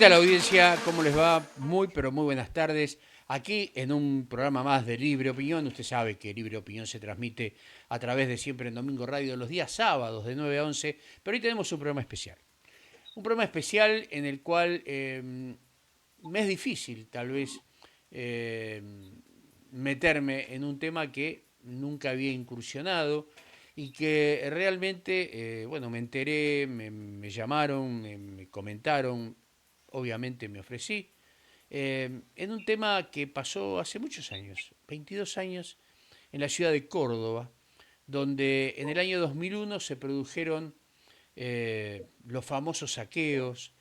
tal audiencia? ¿Cómo les va? Muy, pero muy buenas tardes. Aquí en un programa más de Libre Opinión. Usted sabe que Libre Opinión se transmite a través de Siempre en Domingo Radio los días sábados de 9 a 11, pero hoy tenemos un programa especial. Un programa especial en el cual me es difícil tal vez eh, meterme en un tema que nunca había incursionado y que realmente, bueno, me enteré, me llamaron, me comentaron, obviamente me ofrecí, en un tema que pasó hace muchos años, 22 años, en la ciudad de Córdoba, donde en el año 2001 se produjeron los famosos saqueos,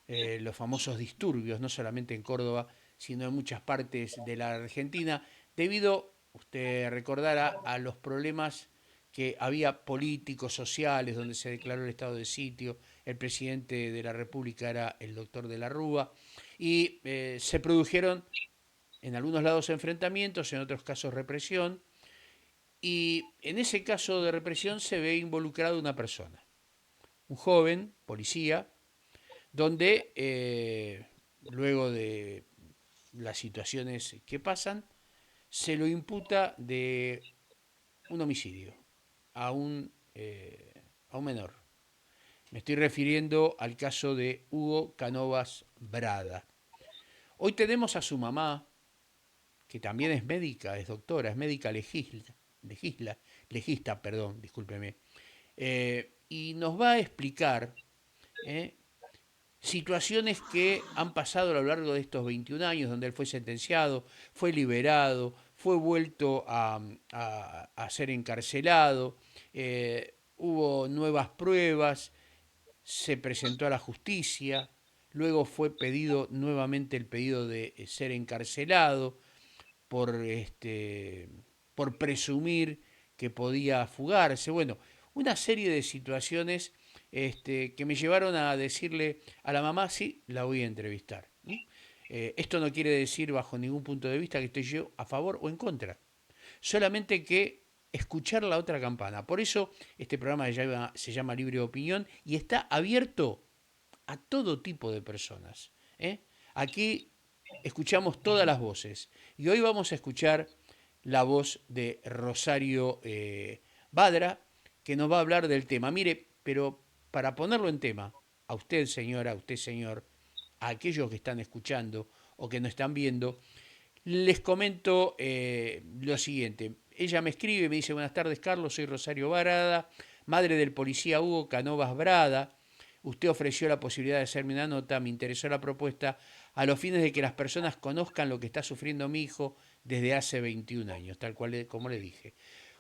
los famosos disturbios, no solamente en Córdoba, sino en muchas partes de la Argentina, debido, usted recordará, a los problemas que había políticos, sociales, donde se declaró el estado de sitio, el presidente de la República era el doctor de la Rúa, y se produjeron en algunos lados enfrentamientos, en otros casos represión, y en ese caso de represión se ve involucrada una persona, un joven, policía, donde luego de las situaciones que pasan, se lo imputa de un homicidio a un menor. Me estoy refiriendo al caso de Hugo Canovas Brada. Hoy tenemos a su mamá, que también es médica, es doctora, es médica legista, perdón, discúlpeme, y nos va a explicar eh, situaciones que han pasado a lo largo de estos 21 años, donde él fue sentenciado, fue liberado, fue vuelto a ser encarcelado, hubo nuevas pruebas, se presentó a la justicia, luego fue pedido nuevamente el pedido de ser encarcelado por presumir que podía fugarse. Bueno, una serie de situaciones que me llevaron a decirle a la mamá, sí, la voy a entrevistar. Esto no quiere decir bajo ningún punto de vista que estoy yo a favor o en contra, solamente que escuchar la otra campana. Por eso este programa se llama Libre Opinión y está abierto a todo tipo de personas. ¿eh? Aquí escuchamos todas las voces y hoy vamos a escuchar la voz de Rosario Badra, que nos va a hablar del tema. Mire, pero para ponerlo en tema, a usted señora, a usted señor, a aquellos que están escuchando o que no están viendo, les comento lo siguiente. Ella me escribe, me dice, buenas tardes Carlos, soy Rosario Barada, madre del policía Hugo Canovas Brada. Usted ofreció la posibilidad de hacerme una nota, me interesó la propuesta a los fines de que las personas conozcan lo que está sufriendo mi hijo desde hace 21 años, tal cual como le dije.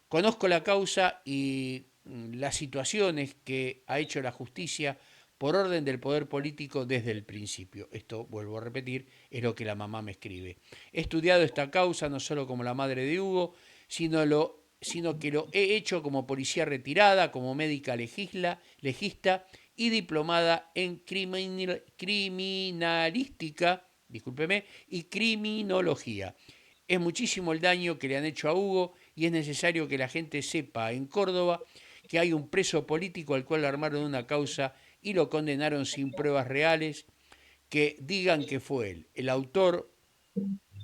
Conozco la causa y las situaciones que ha hecho la justicia por orden del poder político desde el principio. Esto, vuelvo a repetir, es lo que la mamá me escribe. He estudiado esta causa no solo como la madre de Hugo, sino que lo he hecho como policía retirada, como médica legista y diplomada en criminalística, discúlpeme, y criminología. Es muchísimo el daño que le han hecho a Hugo y es necesario que la gente sepa en Córdoba que hay un preso político al cual armaron una causa y lo condenaron sin pruebas reales que digan que fue él, el autor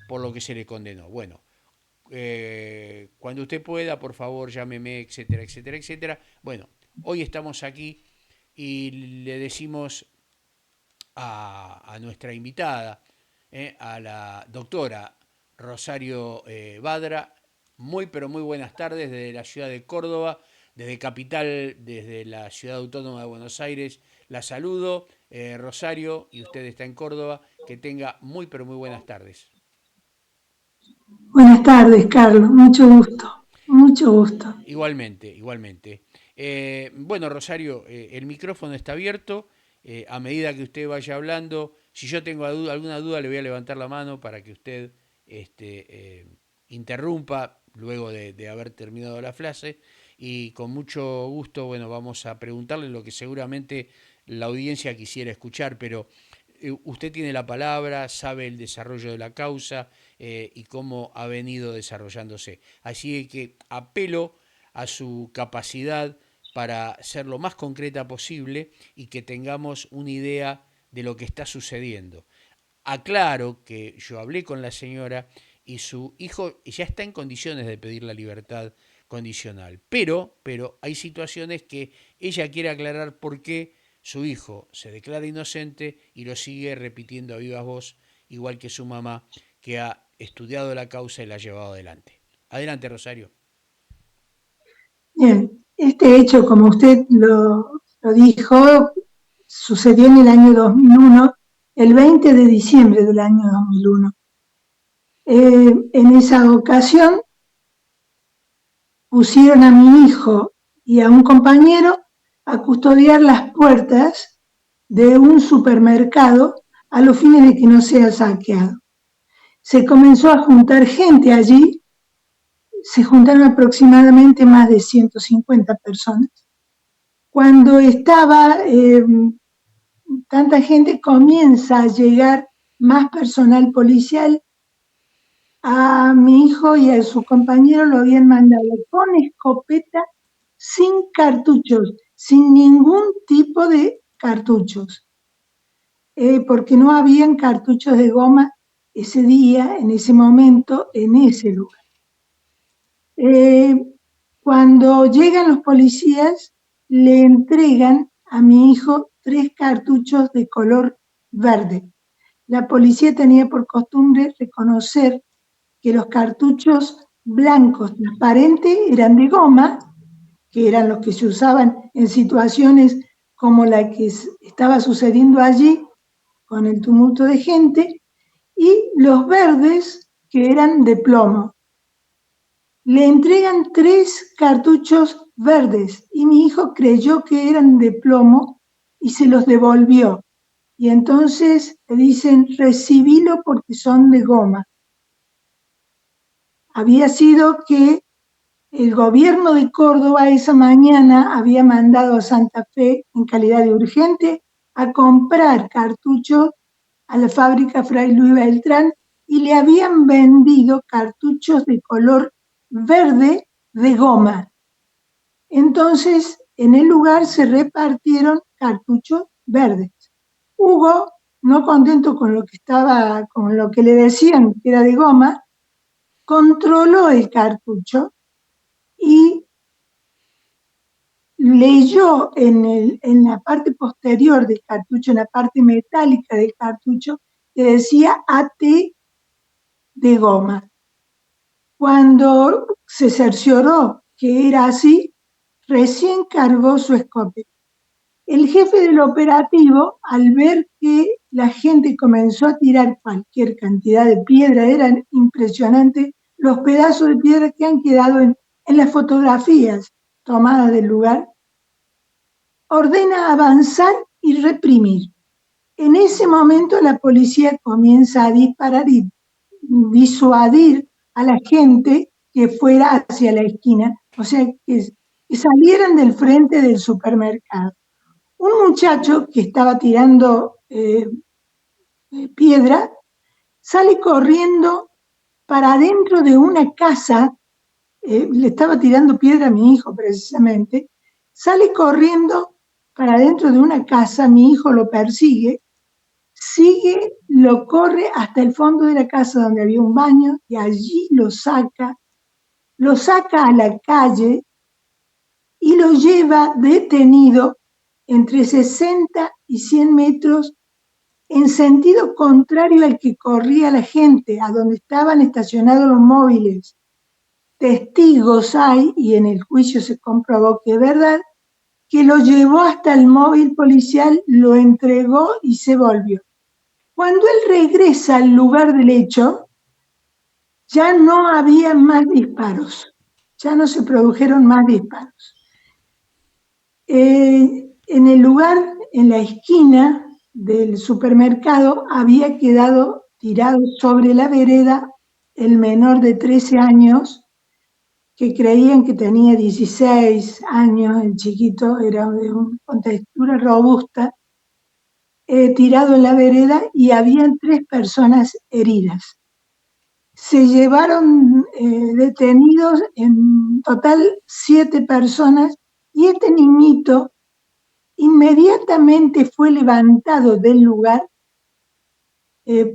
por lo que se le condenó. Bueno, cuando usted pueda, por favor, llámeme, etcétera, etcétera, etcétera. Bueno, hoy estamos aquí y le decimos a nuestra invitada, a la doctora Rosario Badra, muy pero muy buenas tardes desde la ciudad de Córdoba, desde Capital, desde la ciudad autónoma de Buenos Aires. La saludo, Rosario, y usted está en Córdoba. Que tenga muy pero muy buenas tardes. Buenas tardes, Carlos. Mucho gusto. Mucho gusto. Igualmente, igualmente. Bueno, Rosario, el micrófono está abierto. A medida que usted vaya hablando, si yo tengo alguna duda, le voy a levantar la mano para que usted interrumpa luego de haber terminado la frase. Y con mucho gusto, bueno, vamos a preguntarle lo que seguramente la audiencia quisiera escuchar, pero usted tiene la palabra, sabe el desarrollo de la causa y cómo ha venido desarrollándose. Así que apelo a su capacidad para ser lo más concreta posible y que tengamos una idea de lo que está sucediendo. Aclaro que yo hablé con la señora y su hijo ya está en condiciones de pedir la libertad condicional, pero hay situaciones que ella quiere aclarar por qué su hijo se declara inocente y lo sigue repitiendo a viva voz, igual que su mamá, que ha estudiado la causa y la ha llevado adelante. Adelante, Rosario. Bien, este hecho, como usted lo dijo, sucedió en el año 2001, el 20 de diciembre del año 2001. En esa ocasión pusieron a mi hijo y a un compañero a custodiar las puertas de un supermercado a los fines de que no sea saqueado. Se comenzó a juntar gente allí, se juntaron aproximadamente más de 150 personas. Cuando estaba tanta gente, comienza a llegar más personal policial. A mi hijo y a su compañero lo habían mandado con escopeta, sin cartuchos, sin ningún tipo de cartuchos, porque no habían cartuchos de goma ese día, en ese momento, en ese lugar. Cuando llegan los policías, le entregan a mi hijo 3 cartuchos de color verde. La policía tenía por costumbre reconocer que los cartuchos blancos transparentes eran de goma, que eran los que se usaban en situaciones como la que estaba sucediendo allí, con el tumulto de gente, y los verdes, que eran de plomo. Le entregan 3 cartuchos verdes y mi hijo creyó que eran de plomo y se los devolvió. Y entonces le dicen, recibilo porque son de goma. Había sido que el gobierno de Córdoba esa mañana había mandado a Santa Fe, en calidad de urgente, a comprar cartuchos a la fábrica Fray Luis Beltrán y le habían vendido cartuchos de color verde de goma. Entonces, en el lugar se repartieron cartuchos verdes. Hugo, no contento con lo que le decían que era de goma, controló el cartucho y leyó en la parte posterior del cartucho, en la parte metálica del cartucho, que decía AT de goma. Cuando se cercioró que era así, recién cargó su escopeta. El jefe del operativo, al ver que la gente comenzó a tirar cualquier cantidad de piedra, eran impresionantes los pedazos de piedra que han quedado en las fotografías tomadas del lugar, ordena avanzar y reprimir. En ese momento la policía comienza a disparar y disuadir a la gente que fuera hacia la esquina, o sea, que salieran del frente del supermercado. Un muchacho que estaba tirando piedra sale corriendo para adentro de una casa, le estaba tirando piedra a mi hijo precisamente, sale corriendo para adentro de una casa, mi hijo lo persigue, sigue, lo corre hasta el fondo de la casa donde había un baño y allí lo saca a la calle y lo lleva detenido entre 60 y 100 metros en sentido contrario al que corría la gente, a donde estaban estacionados los móviles. Testigos hay, y en el juicio se comprobó que es verdad, que lo llevó hasta el móvil policial, lo entregó y se volvió. Cuando él regresa al lugar del hecho, ya no había más disparos, ya no se produjeron más disparos. En el lugar, en la esquina del supermercado, había quedado tirado sobre la vereda el menor de 13 años, que creían que tenía 16 años, el chiquito era de una contextura robusta, tirado en la vereda y habían 3 personas heridas. Se llevaron detenidos en total 7 personas y este niñito inmediatamente fue levantado del lugar,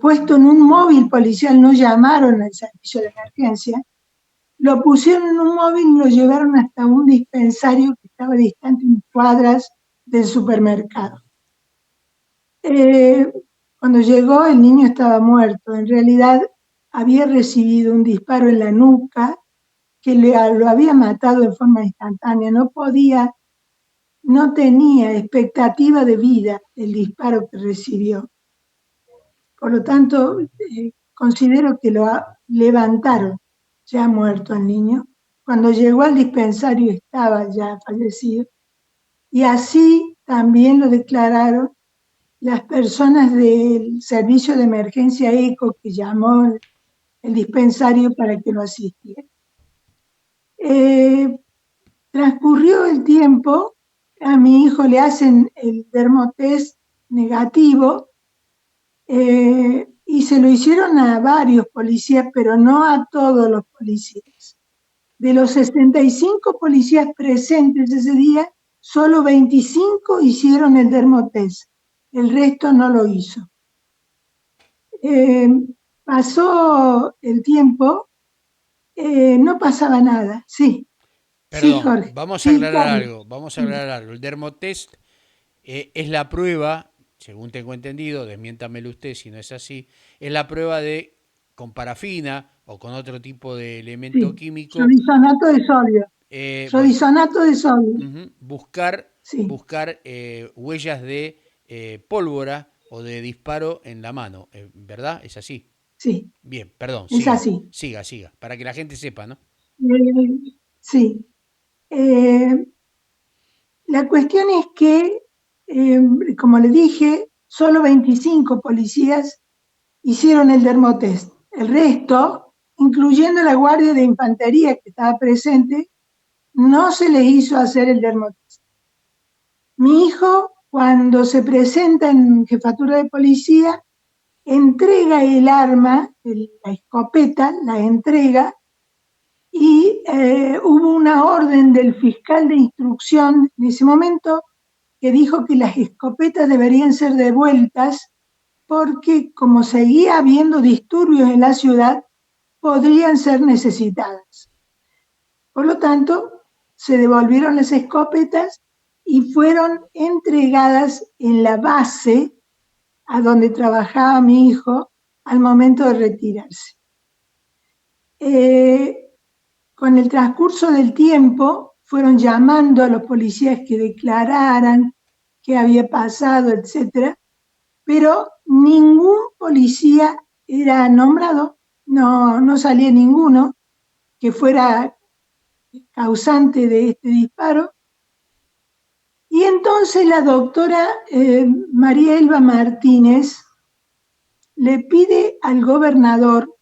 puesto en un móvil policial, no llamaron al servicio de emergencia, lo pusieron en un móvil y lo llevaron hasta un dispensario que estaba distante unas cuadras del supermercado. Cuando llegó, el niño estaba muerto. En realidad, había recibido un disparo en la nuca que lo había matado en forma instantánea. No tenía expectativa de vida el disparo que recibió. Por lo tanto, considero que lo levantaron ya muerto al niño. Cuando llegó al dispensario estaba ya fallecido. Y así también lo declararon las personas del servicio de emergencia ECO que llamó el dispensario para que lo asistiera. Transcurrió el tiempo, a mi hijo le hacen el dermotest negativo y se lo hicieron a varios policías, pero no a todos los policías. De los 65 policías presentes ese día, solo 25 hicieron el dermotest, el resto no lo hizo. Pasó el tiempo, no pasaba nada, sí. Perdón, Sí, Jorge. vamos a Sí, aclarar Carlos. algo, vamos a aclarar algo. El dermotest es la prueba, según tengo entendido, desmiéntamelo usted si no es así, es la prueba de con parafina o con otro tipo de elemento Sí, químico, sodisonato de sodio. bueno, Sodisonato de sodio. buscar, Sí, huellas de pólvora o de disparo en la mano, ¿verdad? ¿Es así? sí, Bien, perdón, es siga, así. siga, para que la gente sepa, ¿no? Sí. La cuestión es que, como le dije, solo 25 policías hicieron el dermotest. El resto, incluyendo la guardia de infantería que estaba presente, no se les hizo hacer el dermotest. Mi hijo, cuando se presenta en jefatura de policía, entrega el arma, la escopeta, la entrega, y hubo una orden del fiscal de instrucción en ese momento que dijo que las escopetas deberían ser devueltas porque como seguía habiendo disturbios en la ciudad, podrían ser necesitadas. Por lo tanto, se devolvieron las escopetas y fueron entregadas en la base a donde trabajaba mi hijo al momento de retirarse. Con el transcurso del tiempo fueron llamando a los policías que declararan qué había pasado, etcétera, pero ningún policía era nombrado, no salía ninguno que fuera causante de este disparo. Y entonces la doctora María Elba Martínez le pide al gobernador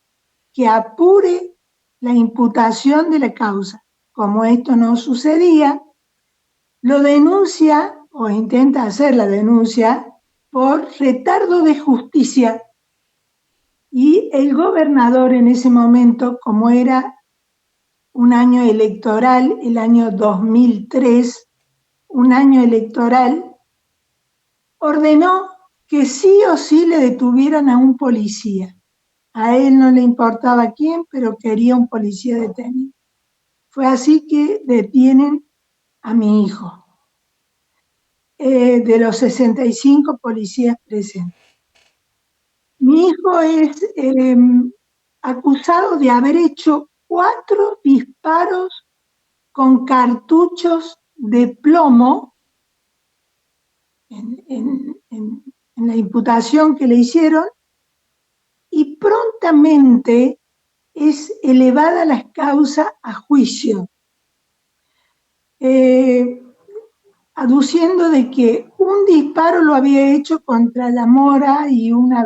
que apure la imputación de la causa. Como esto no sucedía, lo denuncia o intenta hacer la denuncia por retardo de justicia. Y el gobernador en ese momento, como era un año electoral, el año 2003, un año electoral, ordenó que sí o sí le detuvieran a un policía. A él no le importaba quién, pero quería un policía detenido. Fue así que detienen a mi hijo, de los 65 policías presentes. Mi hijo es acusado de haber hecho 4 disparos con cartuchos de plomo en la imputación que le hicieron, y prontamente es elevada la causa a juicio, aduciendo de que un disparo lo había hecho contra la mora y una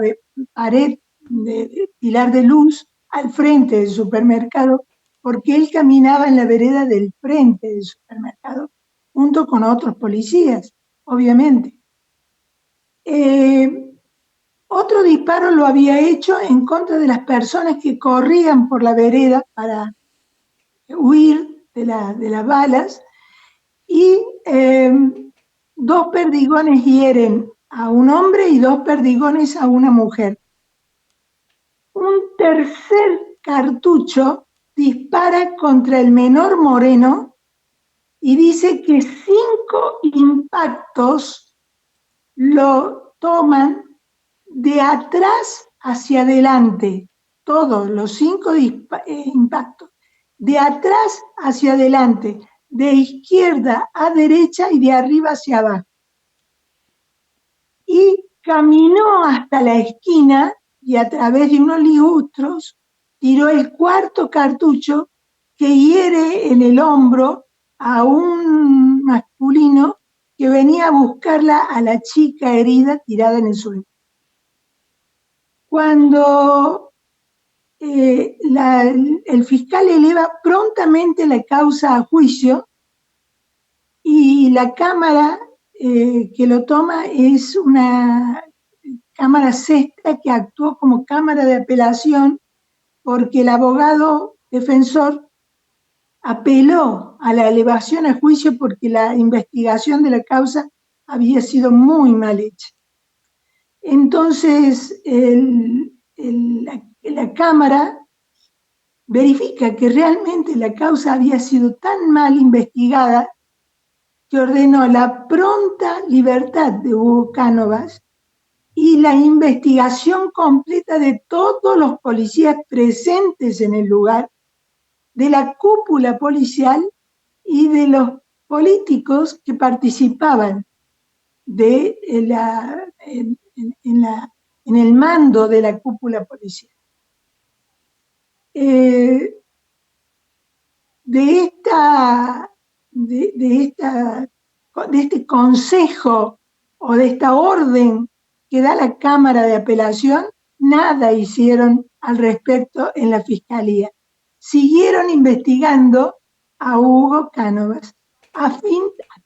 pared de pilar de luz al frente del supermercado, porque él caminaba en la vereda del frente del supermercado junto con otros policías, obviamente. Otro disparo lo había hecho en contra de las personas que corrían por la vereda para huir de las balas, y 2 perdigones hieren a un hombre y 2 perdigones a una mujer. Un tercer cartucho dispara contra el menor Moreno y dice que 5 impactos lo toman de atrás hacia adelante, todos los 5 impactos, de atrás hacia adelante, de izquierda a derecha y de arriba hacia abajo. Y caminó hasta la esquina y a través de unos ligustros tiró el cuarto cartucho que hiere en el hombro a un masculino que venía a buscarla a la chica herida tirada en el suelo. Cuando el fiscal eleva prontamente la causa a juicio y la cámara que lo toma es una cámara sexta que actuó como cámara de apelación porque el abogado defensor apeló a la elevación a juicio porque la investigación de la causa había sido muy mal hecha. Entonces, la Cámara verifica que realmente la causa había sido tan mal investigada que ordenó la pronta libertad de Hugo Cánovas y la investigación completa de todos los policías presentes en el lugar, de la cúpula policial y de los políticos que participaban de en el mando de la cúpula policial. De este consejo o de esta orden que da la Cámara de Apelación, nada hicieron al respecto en la Fiscalía. Siguieron investigando a Hugo Cánovas a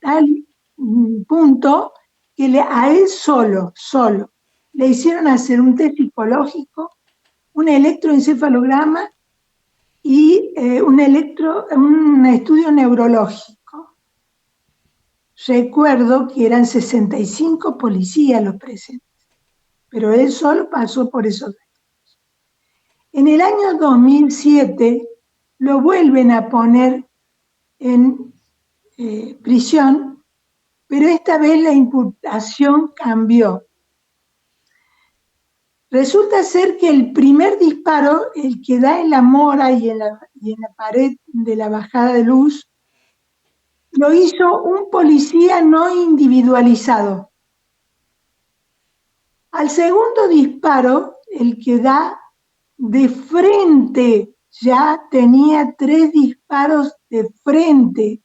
tal punto que a él solo, le hicieron hacer un test psicológico, un electroencefalograma y un estudio neurológico. Recuerdo que eran 65 policías los presentes, pero él solo pasó por esos datos. En el año 2007 lo vuelven a poner en prisión, pero esta vez la imputación cambió. Resulta ser que el primer disparo, el que da en la mora y en la pared de la bajada de luz, lo hizo un policía no individualizado. Al segundo disparo, el que da de frente, ya tenía 3 disparos de frente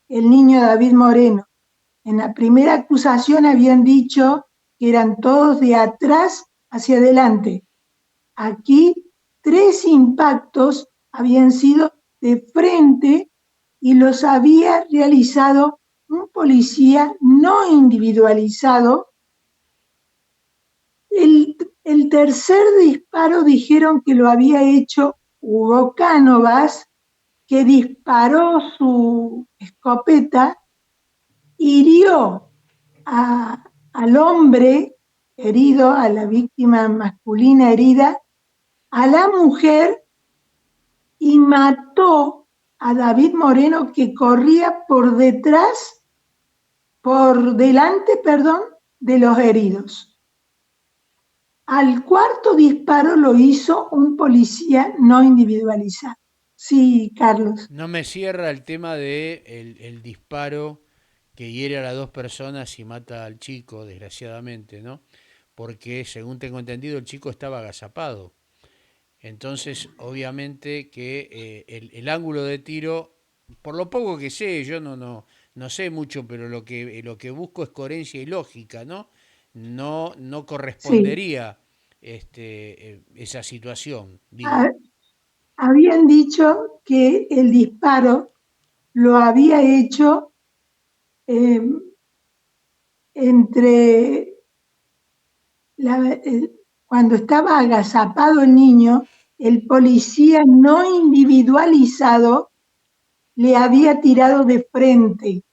el niño David Moreno. En la primera acusación habían dicho que eran todos de atrás hacia adelante. Aquí 3 impactos habían sido de frente y los había realizado un policía no individualizado. El tercer disparo dijeron que lo había hecho Hugo Cánovas, que disparó su escopeta, hirió al hombre herido, a la víctima masculina herida, a la mujer y mató a David Moreno, que corría por delante, de los heridos. Al cuarto disparo lo hizo un policía no individualizado. Sí, Carlos. No me cierra el tema de el disparo que hiere a las 2 personas y mata al chico, desgraciadamente, ¿no? Porque, según tengo entendido, el chico estaba agazapado. Entonces, obviamente que el ángulo de tiro, por lo poco que sé, yo no sé mucho, pero lo que busco es coherencia y lógica, ¿no? No correspondería esa situación. Digo. Habían dicho que el disparo lo había hecho cuando estaba agazapado el niño, el policía no individualizado le había tirado de frente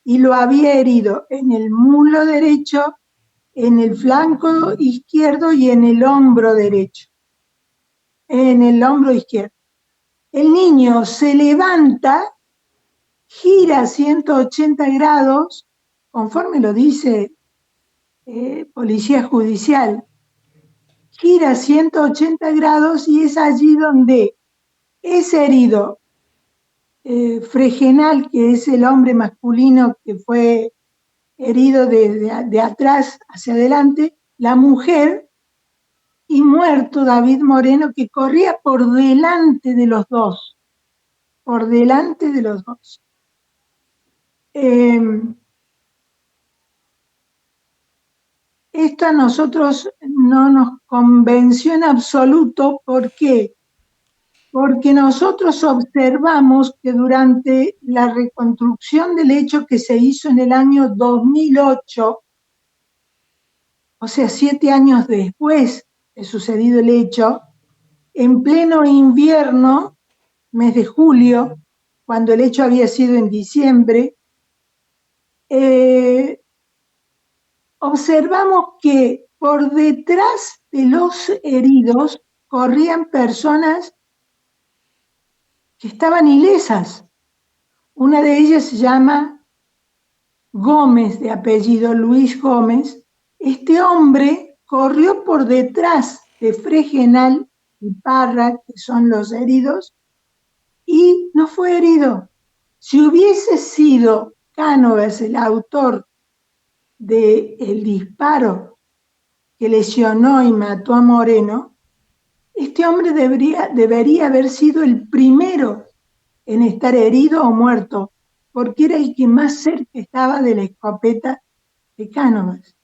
y lo había herido en el muslo derecho, en el flanco izquierdo y en el hombro derecho, en el hombro izquierdo. El niño se levanta, gira 180 grados, conforme lo dice Policía Judicial, gira 180 grados y es allí donde ese herido Fregenal, que es el hombre masculino que fue herido de atrás hacia adelante, la mujer, y muerto David Moreno, que corría por delante de los dos, por delante de los dos. Esto a nosotros no nos convenció en absoluto. ¿Por qué? Porque nosotros observamos que durante la reconstrucción del hecho que se hizo en el año 2008, o sea, 7 años después de sucedido el hecho, en pleno invierno, mes de julio, cuando el hecho había sido en diciembre, observamos que por detrás de los heridos corrían personas que estaban ilesas. Una de ellas se llama Gómez, de apellido Luis Gómez. Este hombre corrió por detrás de Fregenal y Parra, que son los heridos, y no fue herido. Si hubiese sido Cánovas el autor del disparo que lesionó y mató a Moreno, este hombre debería haber sido el primero en estar herido o muerto, porque era el que más cerca estaba de la escopeta de Cánovas.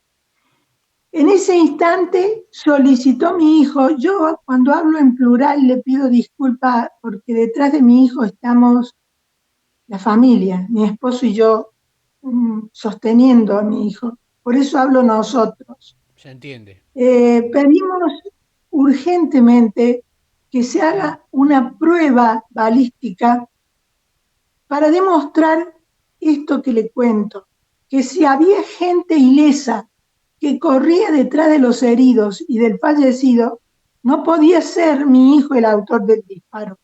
En ese instante solicitó mi hijo, yo cuando hablo en plural le pido disculpas porque detrás de mi hijo estamos la familia, mi esposo y yo, sosteniendo a mi hijo, por eso hablo nosotros. Se entiende. Pedimos urgentemente que se haga una prueba balística para demostrar esto que le cuento, que si había gente ilesa que corría detrás de los heridos y del fallecido, no podía ser mi hijo el autor del disparo.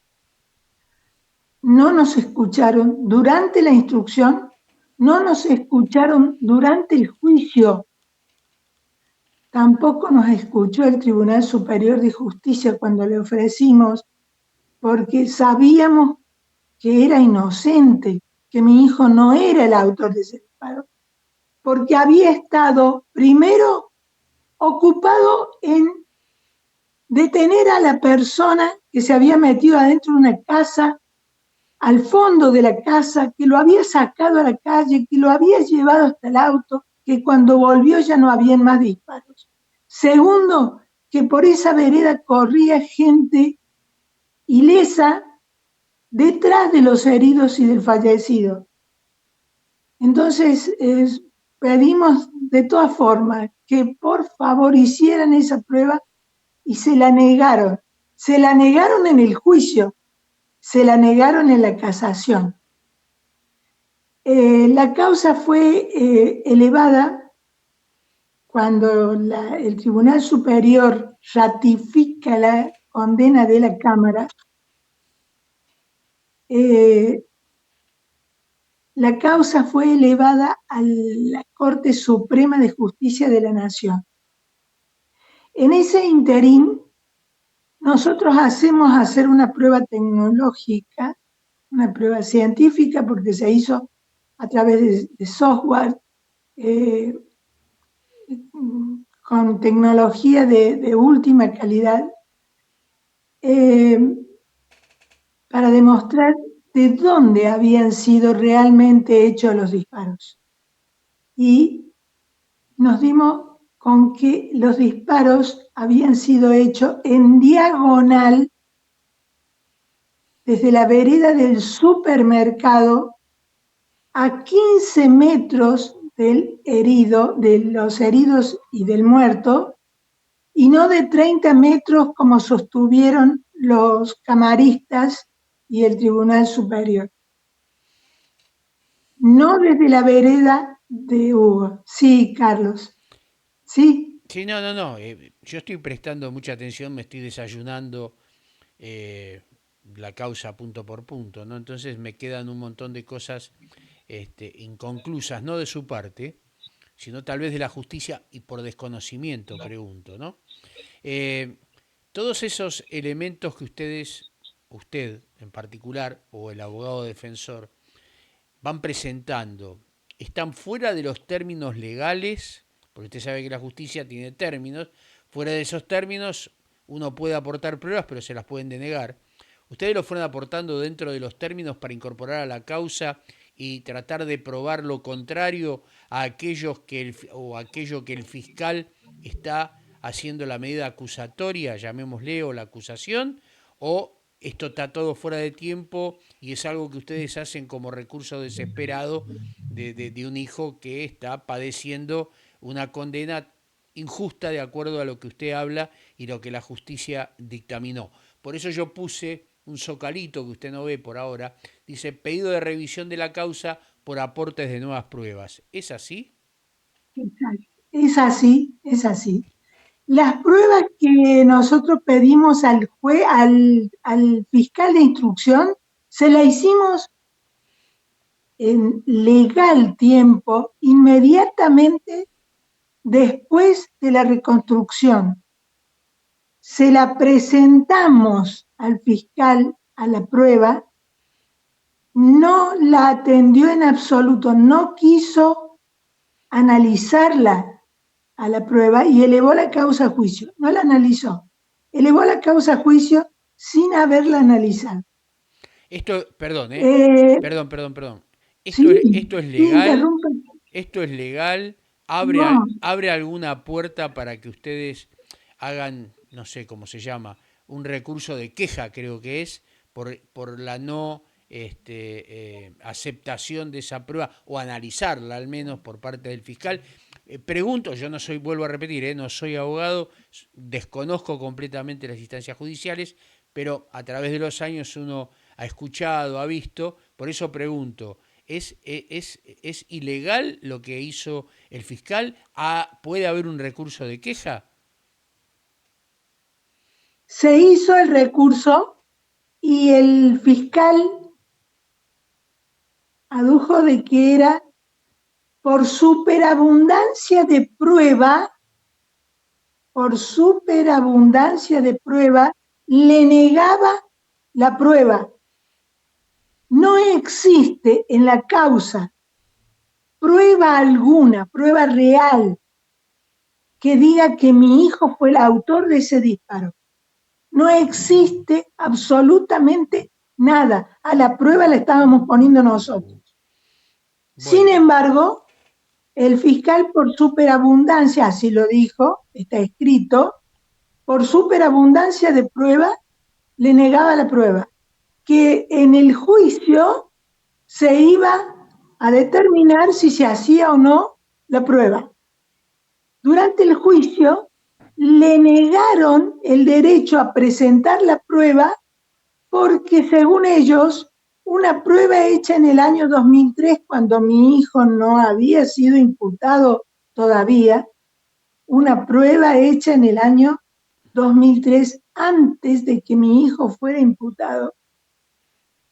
No nos escucharon durante la instrucción, no nos escucharon durante el juicio, tampoco nos escuchó el Tribunal Superior de Justicia cuando le ofrecimos, porque sabíamos que era inocente, que mi hijo no era el autor de ese disparo, porque había estado primero ocupado en detener a la persona que se había metido adentro de una casa, al fondo de la casa, que lo había sacado a la calle, que lo había llevado hasta el auto, que cuando volvió ya no habían más disparos. Segundo, que por esa vereda corría gente ilesa detrás de los heridos y del fallecido. Entonces, pedimos de todas formas que por favor hicieran esa prueba y se la negaron. Se la negaron en el juicio, se la negaron en la casación. La causa fue elevada cuando el Tribunal Superior ratifica la condena de la Cámara. La causa fue elevada a la Corte Suprema de Justicia de la Nación. En ese interín, nosotros hacemos hacer una prueba tecnológica, una prueba científica, porque se hizo a través de software, con tecnología de última calidad, para demostrar de dónde habían sido realmente hechos los disparos. Y nos dimos con que los disparos habían sido hechos en diagonal desde la vereda del supermercado a 15 metros del herido, de los heridos y del muerto, y no de 30 metros como sostuvieron los camaristas y el Tribunal Superior. no desde la vereda de Hugo. Sí, Carlos. Sí, Sí, no, no, no. Yo estoy prestando mucha atención, me estoy desayunando eh, la causa punto por punto, ¿no? Entonces me quedan un montón de cosas inconclusas, no de su parte, sino tal vez de la justicia y por desconocimiento, pregunto, ¿no? Eh, todos esos elementos que usted en particular, o el abogado defensor, van presentando, están fuera de los términos legales, porque usted sabe que la justicia tiene términos, fuera de esos términos uno puede aportar pruebas, pero se las pueden denegar. Ustedes lo fueron aportando dentro de los términos para incorporar a la causa y tratar de probar lo contrario a aquellos o aquello que el fiscal está haciendo la medida acusatoria, llamémosle, o la acusación, o esto está todo fuera de tiempo y es algo que ustedes hacen como recurso desesperado de un hijo que está padeciendo una condena injusta de acuerdo a lo que usted habla y lo que la justicia dictaminó. Por eso yo puse un zocalito que usted no ve por ahora, dice pedido de revisión de la causa por aportes de nuevas pruebas. ¿Es así? exacto. Es así, es así. Las pruebas que nosotros pedimos al fiscal de instrucción, se la hicimos en legal tiempo, inmediatamente después de la reconstrucción. Se la presentamos al fiscal a la prueba, no la atendió en absoluto, no quiso analizarla a la prueba y elevó la causa a juicio. No la analizó. Elevó la causa a juicio sin haberla analizado. Esto, perdón, Eh, perdón. sí, Esto es sí, legal, interrumpe. esto es legal, No, abre alguna puerta para que ustedes hagan, no sé cómo se llama, un recurso de queja, creo que es, por la no aceptación de esa prueba o analizarla al menos por parte del fiscal. Pregunto, yo no soy, vuelvo a repetir, no soy abogado, desconozco completamente las instancias judiciales, pero a través de los años uno ha escuchado, ha visto, por eso pregunto, ¿es ilegal lo que hizo el fiscal? ¿Puede haber un recurso de queja? se hizo el recurso y el fiscal adujo de que era por superabundancia de prueba, por superabundancia de prueba, le negaba la prueba. No existe en la causa prueba alguna, prueba real, que diga que mi hijo fue el autor de ese disparo. No existe absolutamente nada. A la prueba la estábamos poniendo nosotros. Sin Bueno, embargo, el fiscal por superabundancia, así lo dijo, está escrito, por superabundancia de prueba, le negaba la prueba. Que en el juicio se iba a determinar si se hacía o no la prueba. Durante el juicio le negaron el derecho a presentar la prueba porque según ellos, una prueba hecha en el año 2003, cuando mi hijo no había sido imputado todavía, una prueba hecha en el año 2003, antes de que mi hijo fuera imputado,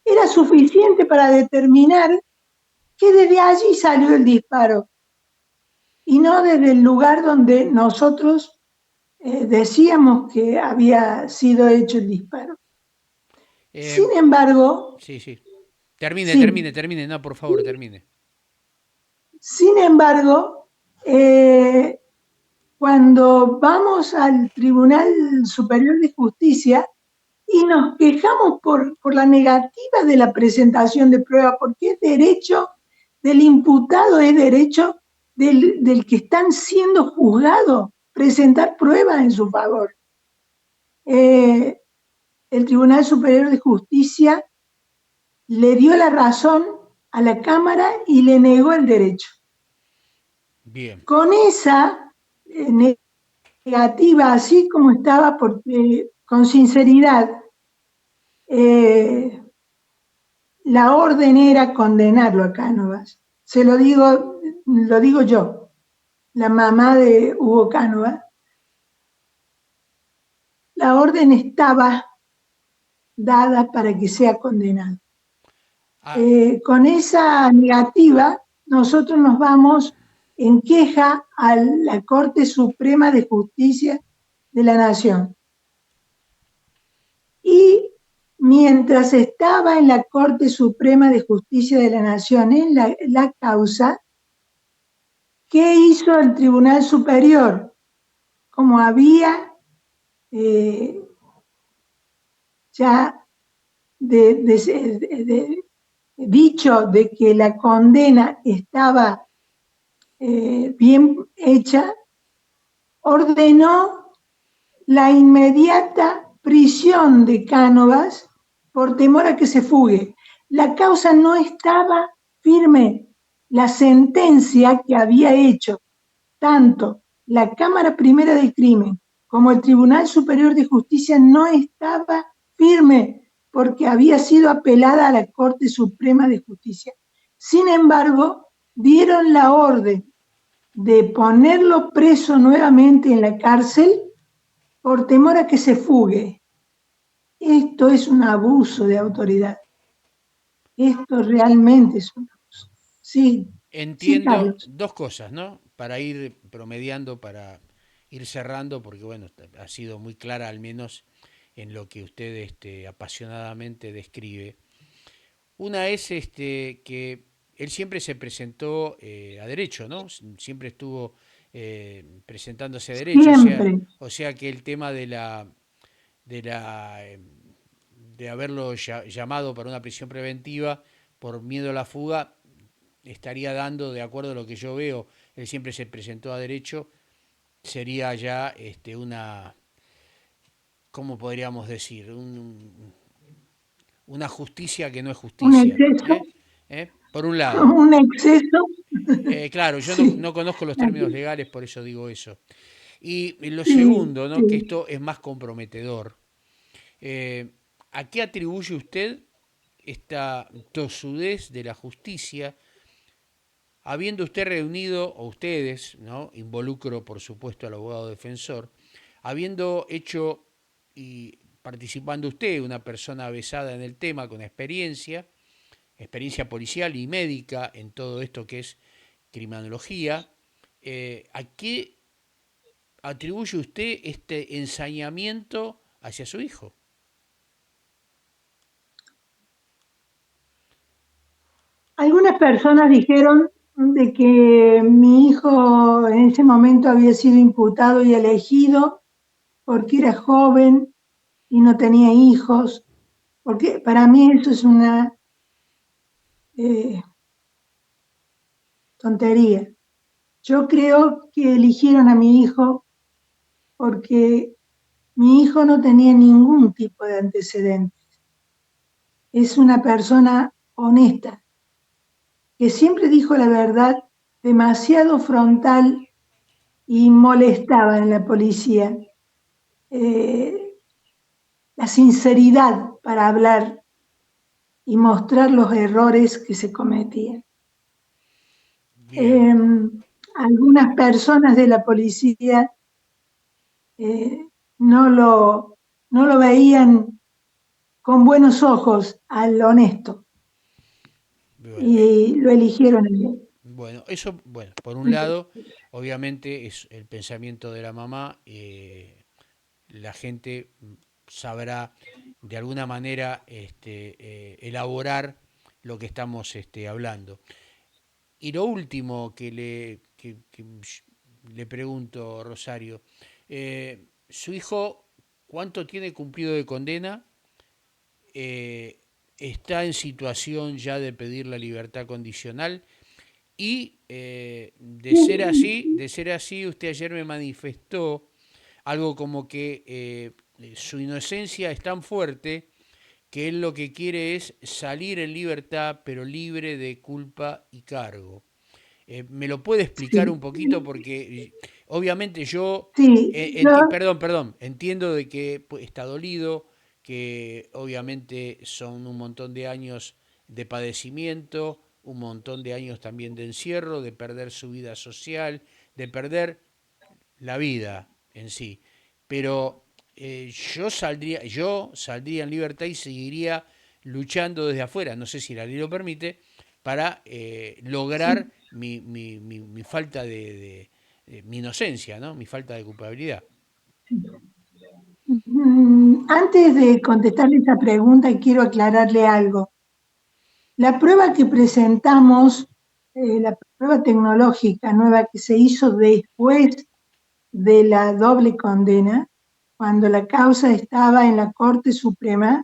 era suficiente para determinar que desde allí salió el disparo y no desde el lugar donde nosotros decíamos que había sido hecho el disparo. Sin eh, embargo, sí, sí. sí, Termine, no, por favor, termine. sin embargo, cuando vamos al Tribunal Superior de Justicia y nos quejamos por la negativa de la presentación de prueba, porque es derecho del imputado, es derecho del que están siendo juzgados presentar pruebas en su favor. Eh, el Tribunal Superior de Justicia le dio la razón a la Cámara y le negó el derecho. Bien. Con esa negativa, así como estaba, porque con sinceridad, eh, la orden era condenarlo a Cánovas. Lo digo yo, la mamá de Hugo Cánovas. La orden estaba dada para que sea condenado. Ah, Con esa negativa, nosotros nos vamos en queja a la Corte Suprema de Justicia de la Nación. Y mientras estaba en la Corte Suprema de Justicia de la Nación en la causa, ¿qué hizo el Tribunal Superior? Como había ya dicho de que la condena estaba bien hecha, ordenó la inmediata prisión de Cánovas por temor a que se fugue. La causa no estaba firme. La sentencia que había hecho tanto la Cámara Primera del Crimen como el Tribunal Superior de Justicia no estaba firme porque había sido apelada a la Corte Suprema de Justicia. Sin embargo, dieron la orden de ponerlo preso nuevamente en la cárcel por temor a que se fugue. Esto es un abuso de autoridad. Esto realmente es un abuso. Sí, sí, entiendo Carlos. dos cosas, ¿no? Para ir promediando, para ir cerrando, porque bueno, ha sido muy clara al menos en lo que usted apasionadamente describe. Una es que él siempre se presentó a derecho, ¿no? Siempre estuvo presentándose a derecho, Siempre. o sea que el tema de la de haberlo llamado para una prisión preventiva por miedo a la fuga estaría dando, de acuerdo a lo que yo veo, él siempre se presentó a derecho, sería ya una, ¿cómo podríamos decir? Una justicia que no es Un justicia. exceso, Por un lado. un exceso. Claro, yo no, Sí, no conozco los términos legales, por eso digo eso. Y lo sí, segundo, ¿no? Que sí. esto es más comprometedor. Eh, ¿A qué atribuye usted esta tosudez de la justicia, habiendo usted reunido, o ustedes, ¿no? Involucro por supuesto al abogado defensor, habiendo hecho y participando usted, una persona avesada en el tema, con experiencia policial y médica en todo esto que es criminología, ¿a qué atribuye usted este ensañamiento hacia su hijo? Algunas personas dijeron de que mi hijo en ese momento había sido imputado y elegido porque era joven y no tenía hijos, porque para mí eso es una eh, tontería. Yo creo que eligieron a mi hijo porque mi hijo no tenía ningún tipo de antecedentes. Es una persona honesta, que siempre dijo la verdad, demasiado frontal y molestaba en la policía. Eh, la sinceridad para hablar y mostrar los errores que se cometían. Bien, Eh, algunas personas de la policía eh, no, no lo veían con buenos ojos al honesto bueno, y lo eligieron en él. bueno, eso, bueno, por un lado, obviamente es el pensamiento de la mamá, la gente sabrá de alguna manera elaborar lo que estamos hablando. Y lo último que le pregunto, Rosario, ¿su hijo cuánto tiene cumplido de condena? Eh, ¿Está en situación ya de pedir la libertad condicional? Y de ser así, usted ayer me manifestó algo como que su inocencia es tan fuerte que él lo que quiere es salir en libertad, pero libre de culpa y cargo. ¿Me lo puede explicar un Sí, poquito? Porque obviamente yo, sí, yo, perdón, entiendo de que pues, está dolido, que obviamente son un montón de años de padecimiento, un montón de años también de encierro, de perder su vida social, de perder la vida en sí. Pero yo saldría en libertad y seguiría luchando desde afuera, no sé si la ley lo permite, para lograr Sí. mi falta de mi inocencia, ¿no? Mi falta de culpabilidad. Antes de contestarle esa pregunta, quiero aclararle algo. La prueba que presentamos, la prueba tecnológica nueva que se hizo después de la doble condena, cuando la causa estaba en la Corte Suprema,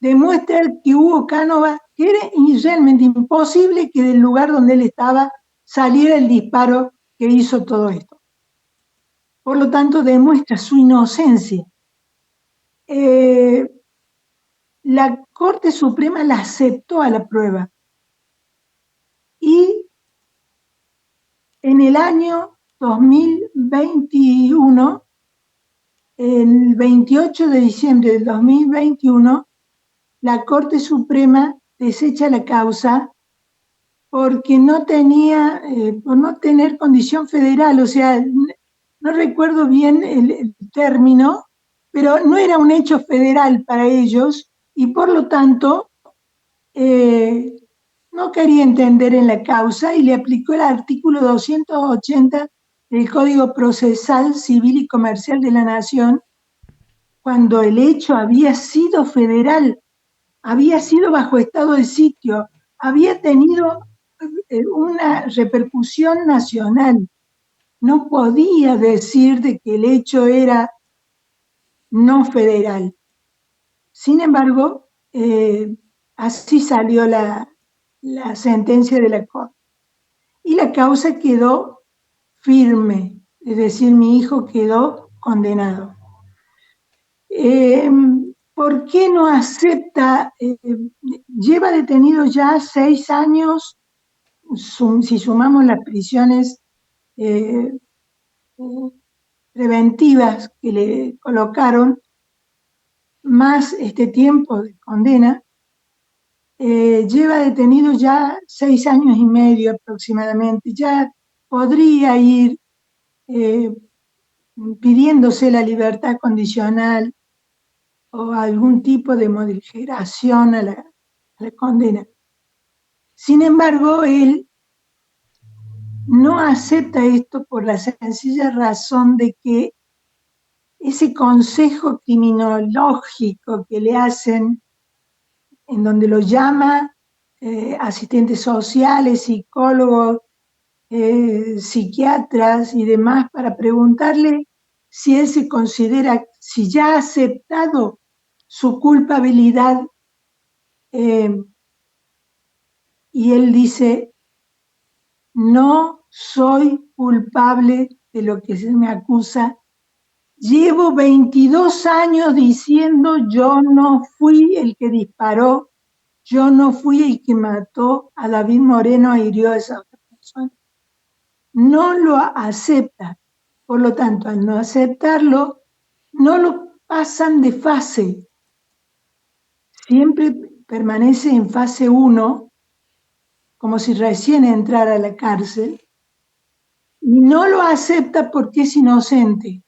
demuestra que Hugo Cánova, que era realmente imposible que del lugar donde él estaba saliera el disparo que hizo todo esto. Por lo tanto, demuestra su inocencia. Eh, la Corte Suprema la aceptó a la prueba y en el año 2021, el 28 de diciembre del 2021, la Corte Suprema desecha la causa porque no tenía, por no tener condición federal, o sea, no recuerdo bien el término, pero no era un hecho federal para ellos y por lo tanto eh, no quería entender en la causa y le aplicó el artículo 280 del Código Procesal Civil y Comercial de la Nación cuando el hecho había sido federal, había sido bajo estado de sitio, había tenido una repercusión nacional. No podía decir de que el hecho era no federal. Sin embargo, así salió la sentencia de la Corte. Y la causa quedó firme, es decir, mi hijo quedó condenado. ¿Por qué no acepta? Lleva detenido ya 6 años, si sumamos las prisiones eh, preventivas que le colocaron, más este tiempo de condena, lleva detenido ya 6 años y medio aproximadamente. Ya podría ir eh, pidiéndose la libertad condicional o algún tipo de moderación a la condena. Sin embargo, él no acepta esto por la sencilla razón de que ese consejo criminológico que le hacen, en donde lo llama asistentes sociales, psicólogos, psiquiatras y demás, para preguntarle si él se considera, si ya ha aceptado su culpabilidad, y él dice, no soy culpable de lo que se me acusa. Llevo 22 años diciendo yo no fui el que disparó, yo no fui el que mató a David Moreno e hirió a esa otra persona. No lo acepta. Por lo tanto, al no aceptarlo, no lo pasan de fase. Siempre permanece en fase 1, como si recién entrara a la cárcel, y no lo acepta porque es inocente,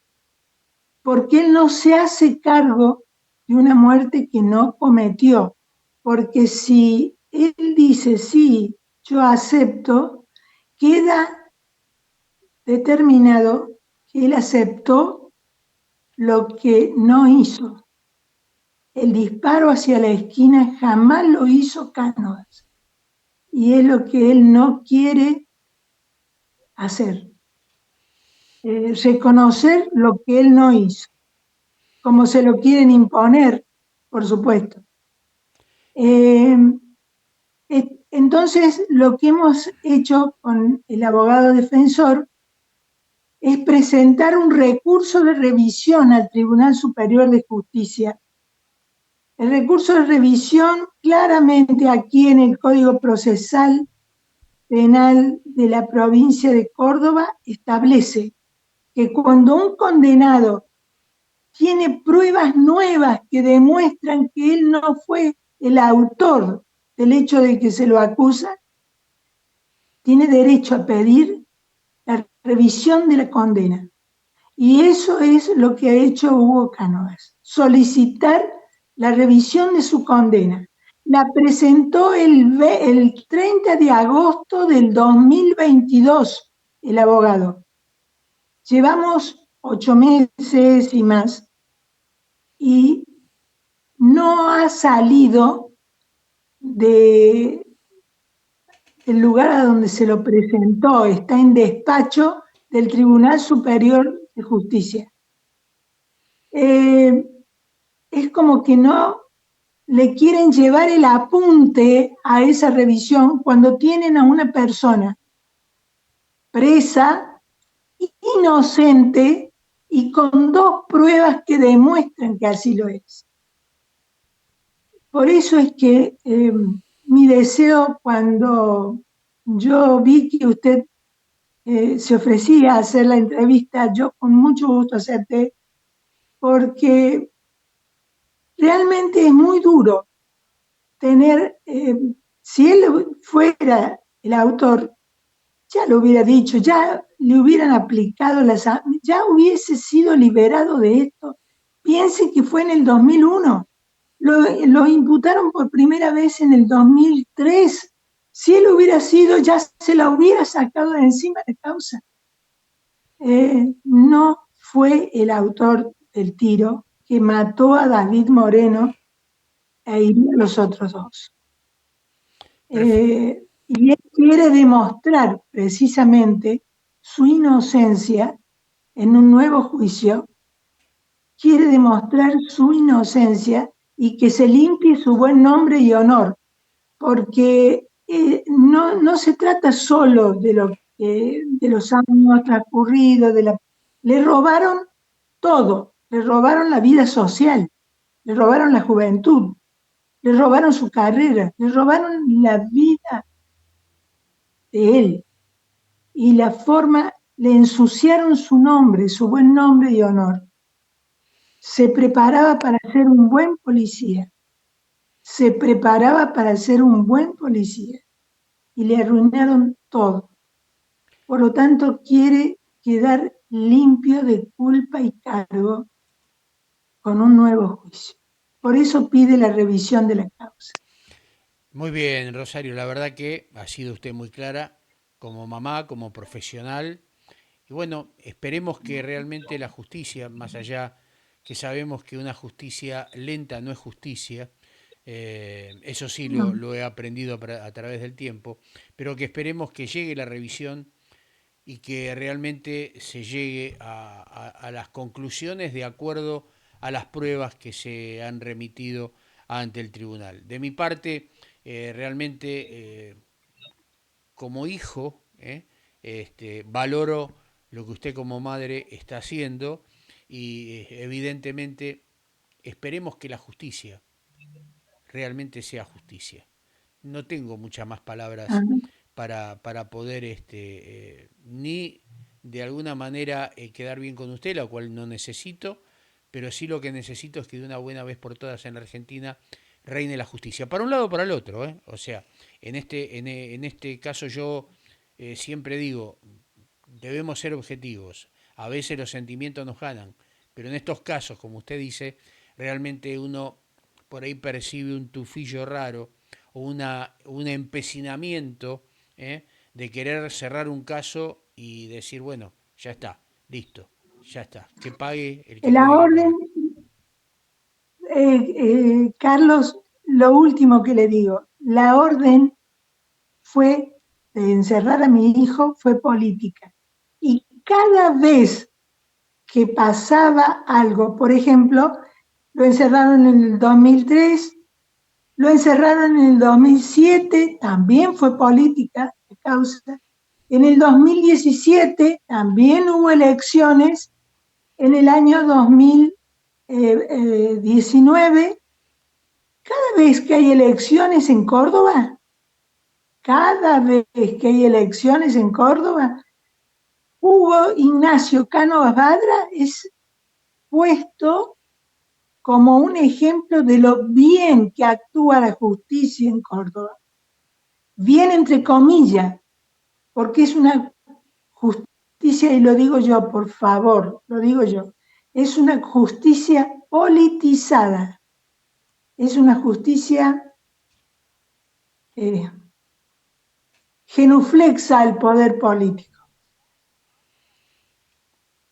porque él no se hace cargo de una muerte que no cometió, porque si él dice sí, yo acepto, queda determinado que él aceptó lo que no hizo. El disparo hacia la esquina jamás lo hizo Cánovas y es lo que él no quiere hacer. Reconocer lo que él no hizo, como se lo quieren imponer, por supuesto. Entonces, lo que hemos hecho con el abogado defensor es presentar un recurso de revisión al Tribunal Superior de Justicia. El recurso de revisión, claramente aquí en el Código Procesal Penal de la provincia de Córdoba, establece que cuando un condenado tiene pruebas nuevas que demuestran que él no fue el autor del hecho de que se lo acusa, tiene derecho a pedir la revisión de la condena. Y eso es lo que ha hecho Hugo Cánovas, solicitar la revisión de su condena. La presentó el 30 de agosto del 2022 el abogado. Llevamos 8 meses y más y no ha salido del lugar a donde se lo presentó, está en despacho del Tribunal Superior de Justicia. Es como que no le quieren llevar el apunte a esa revisión cuando tienen a una persona presa, inocente y con 2 pruebas que demuestran que así lo es. Por eso es que mi deseo, cuando yo vi que usted se ofrecía a hacer la entrevista, yo con mucho gusto acepté, porque realmente es muy duro tener, si él fuera el autor, ya lo hubiera dicho, ya le hubieran aplicado ya hubiese sido liberado de esto. Piense que fue en el 2001, lo imputaron por primera vez en el 2003. Si él hubiera sido, ya se la hubiera sacado de encima de causa. No fue el autor del tiro que mató a David Moreno e hirió a los otros 2. Y él quiere demostrar precisamente su inocencia en un nuevo juicio, quiere demostrar su inocencia y que se limpie su buen nombre y honor, porque no se trata solo de los años transcurridos, le robaron todo, le robaron la vida social, le robaron la juventud, le robaron su carrera, le robaron la vida de él y la forma, le ensuciaron su nombre, su buen nombre y honor. Se preparaba para ser un buen policía, se preparaba para ser un buen policía y le arruinaron todo. Por lo tanto, quiere quedar limpio de culpa y cargo con un nuevo juicio. Por eso pide la revisión de la causa. Muy bien, Rosario, la verdad que ha sido usted muy clara como mamá, como profesional. Y bueno, esperemos que realmente la justicia, más allá que sabemos que una justicia lenta no es justicia, eso sí No. lo he aprendido a través del tiempo, pero que esperemos que llegue la revisión y que realmente se llegue a las conclusiones de acuerdo a las pruebas que se han remitido ante el tribunal. De mi parte, realmente como hijo, valoro lo que usted como madre está haciendo y evidentemente esperemos que la justicia realmente sea justicia. No tengo muchas más palabras para poder ni de alguna manera quedar bien con usted, la cual no necesito, pero sí lo que necesito es que de una buena vez por todas en la Argentina reine la justicia. Para un lado o para el otro, ¿eh? O sea, en este caso yo siempre digo, debemos ser objetivos. A veces los sentimientos nos ganan, pero en estos casos, como usted dice, realmente uno por ahí percibe un tufillo raro o un empecinamiento de querer cerrar un caso y decir, bueno, ya está, listo, ya está, que pague el que La tiene que orden, pagar. Carlos, lo último que le digo, la orden fue de encerrar a mi hijo, fue política. Y cada vez que pasaba algo, por ejemplo, lo encerraron en el 2003, lo encerraron en el 2007, también fue política de causa. En el 2017 también hubo elecciones, en el año 2019, cada vez que hay elecciones en Córdoba, cada vez que hay elecciones en Córdoba, Hugo Ignacio Cánovas Badra es puesto como un ejemplo de lo bien que actúa la justicia en Córdoba. Bien entre comillas, porque es una justicia, y lo digo yo, por favor, lo digo yo, es una justicia politizada, es una justicia genuflexa al poder político.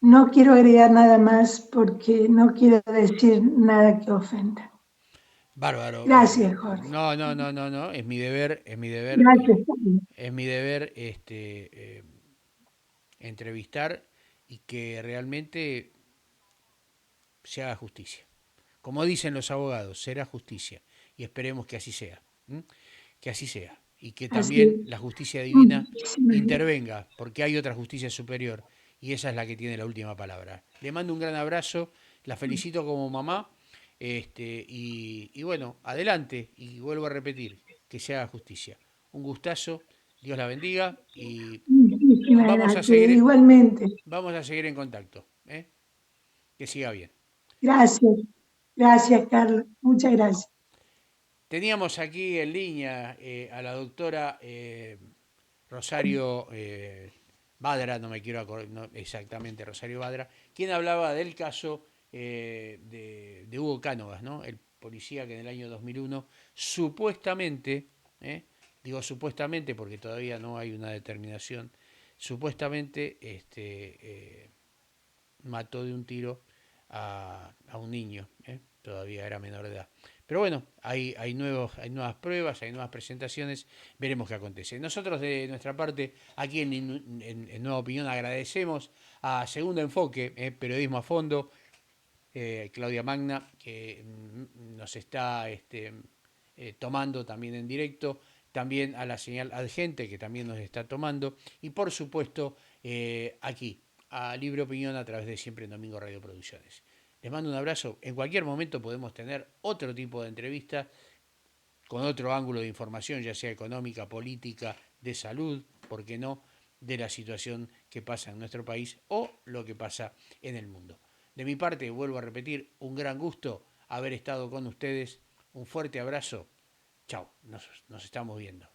No quiero agregar nada más porque no quiero decir nada que ofenda. Bárbaro. Gracias, Jorge. No, Gracias, Carlos. es mi deber entrevistar y que realmente se haga justicia. Como dicen los abogados, será justicia. Y esperemos que así sea. ¿M? Que así sea. Y que Así también es. la justicia divina Muchísimas gracias. intervenga, porque hay otra justicia superior y esa es la que tiene la última palabra. Le mando un gran abrazo, la felicito como mamá, y bueno, adelante, y vuelvo a repetir, que se haga justicia. Un gustazo, Dios la bendiga y Muchísimas vamos a gracias. seguir, Igualmente. vamos a seguir en contacto. ¿Eh? Que siga bien. Gracias. Gracias, Carlos. Muchas gracias. Teníamos aquí en línea a la doctora Rosario Badra, no me quiero acordar exactamente, Rosario Badra, quien hablaba del caso de Hugo Cánovas, ¿no? El policía que en el año 2001 supuestamente, digo supuestamente porque todavía no hay una determinación, supuestamente mató de un tiro a un niño, todavía era menor de edad. Pero bueno, hay nuevas pruebas, hay nuevas presentaciones, veremos qué acontece. Nosotros de nuestra parte, aquí en Nueva Opinión, agradecemos a Segundo Enfoque, Periodismo a Fondo, Claudia Magna, que nos está tomando también en directo, también a la señal Adgente, que también nos está tomando, y por supuesto aquí, a Libre Opinión a través de Siempre en Domingo Radio Producciones. Les mando un abrazo. En cualquier momento podemos tener otro tipo de entrevista con otro ángulo de información, ya sea económica, política, de salud, ¿por qué no?, de la situación que pasa en nuestro país o lo que pasa en el mundo. De mi parte, vuelvo a repetir, un gran gusto haber estado con ustedes. Un fuerte abrazo. Chao, nos estamos viendo.